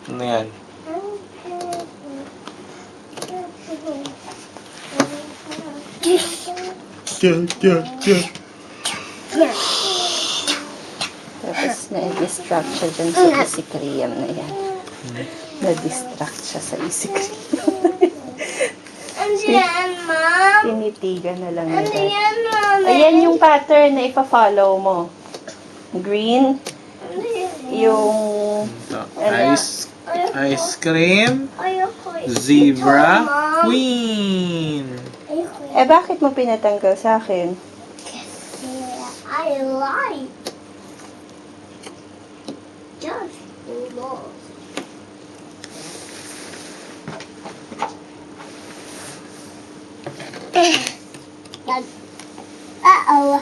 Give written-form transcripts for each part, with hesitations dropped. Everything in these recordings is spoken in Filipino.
Ano yan? Tapos na-distract siya dyan sa easy cream na yan. Na-distract siya sa easy cream. Ano yan, Mom? Tinitigan na lang Ano nila. yan, Mom? Ayan yung pattern na ipa-follow mo. Green, yung Ice cream, Ayoko. zebra, Mom. queen. Ayoko. eh bakit mo pinatanggal sa akin? I like. Just lost. Uh-oh.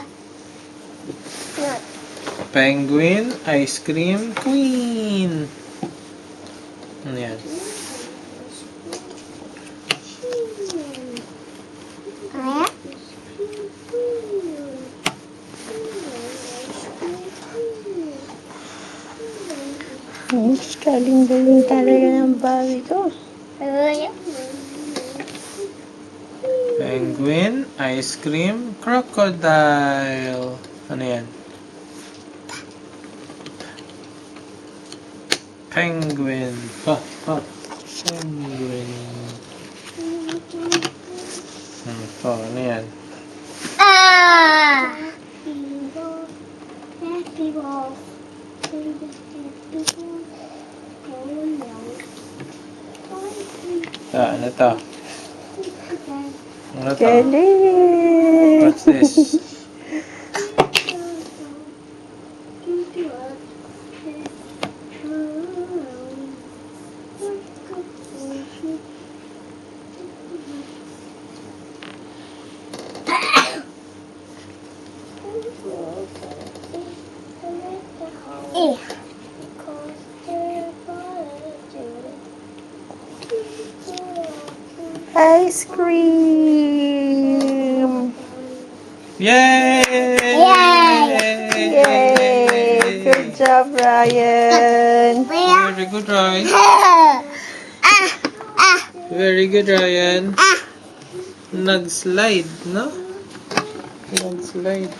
Penguin, ice cream, queen. Ano yan? Galing-galing talaga ng bawi ko. Penguin, ice cream, crocodile. Ano yan? Penguin. Penguin. Ano yan? Happy ball. Ano to? Ano to? Galing! What's this? Ice cream! Yay! Yay! Good job, Ryan! Very good, Ryan. Very good, Ryan. Nag-slide, no? Nag-slide.